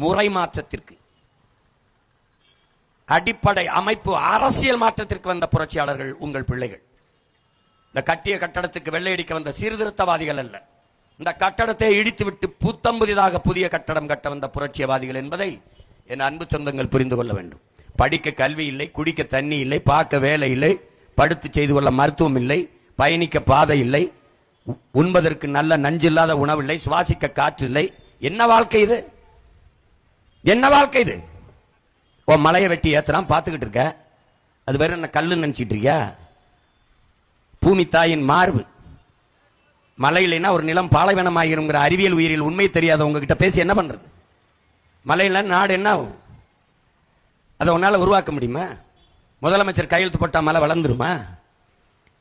முறை மாற்றத்திற்கு, அடிப்படை அமைப்பு அரசியல் மாற்றத்திற்கு வந்த புரட்சியாளர்கள் உங்கள் பிள்ளைகள். இந்த கட்டிய கட்டடத்துக்கு வெள்ளையடிக்க வந்த சீர்திருத்தவாதிகள் அல்ல. இந்த கட்டடத்தை இடித்து விட்டு புத்தம் புதிதாக புதிய கட்டடம் கட்ட வந்த புரட்சியவாதிகள் என்பதை என் அன்பு சொந்தங்கள் புரிந்து கொள்ள வேண்டும். படிக்க கல்வி இல்லை, குடிக்க தண்ணி இல்லை, பார்க்க வேலை இல்லை, படுத்து செய்து கொள்ள மருத்துவம் இல்லை, பயணிக்க பாதை இல்லை, உண்பதற்கு நல்ல நஞ்சில்லாத உணவு இல்லை, சுவாசிக்க காற்று இல்லை. என்ன வாழ்க்கை இது? என்ன வாழ்க்கை இது? ஓ, மலையை வெட்டி ஏத்தலாம் பார்த்துக்கிட்டு இருக்க, அது வேற என்ன கல்லுன்னு நினைச்சிட்டு இருக்கியா? பூமி தாயின் மார்பு. மழை இல்லைன்னா ஒரு நிலம் பாலைவனமாகிருங்கிற அறிவியல் உயிரில் உண்மை தெரியாத உங்ககிட்ட பேசி என்ன பண்றது? மழையில நாடு என்ன ஆகும்? அதை உன்னால உருவாக்க முடியுமா? முதலமைச்சர் கையெழுத்து போட்டா மழை வளர்ந்துருமா?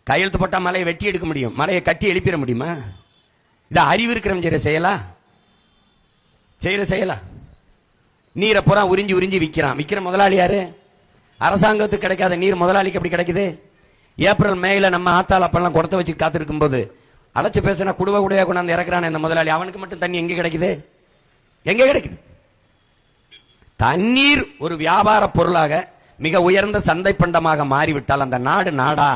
கையெழுத்து போட்டா மலையை வெட்டி எடுக்க முடியும், மலையை கட்டி எழுப்பிட முடியுமா? இதை அறிவு இருக்கிறவன் செய்யற செயலா? நீரை புறா உறிஞ்சி உறிஞ்சி விற்கிற முதலாளி யாரு? அரசாங்கத்துக்கு கிடைக்காத நீர் முதலாளிக்கு எப்படி கிடைக்குது? ஏப்ரல் மேல நம்ம ஆத்தாள் அப்பெல்லாம் குடத்தை வச்சு காத்திருக்கும் போது அழைச்சு பேசினா குடுவ குடையா கொண்டாந்து இறக்குறான் இந்த முதலாளி. அவனுக்கு மட்டும் தண்ணி எங்க கிடைக்குது? எங்க கிடைக்குது? தண்ணீர் ஒரு வியாபார பொருளாக மிக உயர்ந்த சந்தை பண்டமாக மாறிவிட்டால் அந்த நாடு நாடா?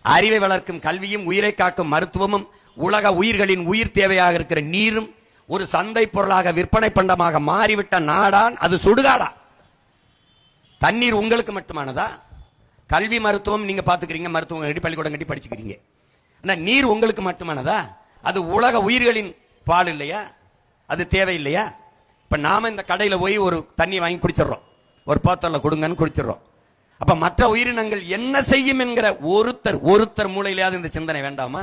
அறிவை வளர்க்கும் கல்வியும் உயிரை காக்கும் மருத்துவமும் உலக உயிர்களின் உயிர் தேவையாக இருக்கிற நீரும் ஒரு சந்தை பொருளாக விற்பனை பண்டமாக மாறிவிட்ட நாடான் அது சுடுகாடா? தண்ணீர் உங்களுக்கு மட்டுமானதா? கல்வி மருத்துவம் நீங்க பாத்துக்கிறீங்க, மருத்துவம் கட்டி பள்ளிக்கூடம் கட்டி படிச்சுக்கிறீங்க. நீர் உங்களுக்கு மட்டுமானதா? அது உலக உயிர்களின் பால் இல்லையா? அது தேவை இல்லையா? இப்ப நாம இந்த கடையில போய் ஒரு தண்ணி வாங்கி குடிச்சிடறோம், ஒரு பாத்திரல கொடுங்கன்னு குடிச்சிடறோம். அப்ப மற்ற உயிரினங்கள் என்ன செய்யும் என்கிற ஒருத்தர் மூளையிலாவது இந்த சிந்தனை வேண்டாமா?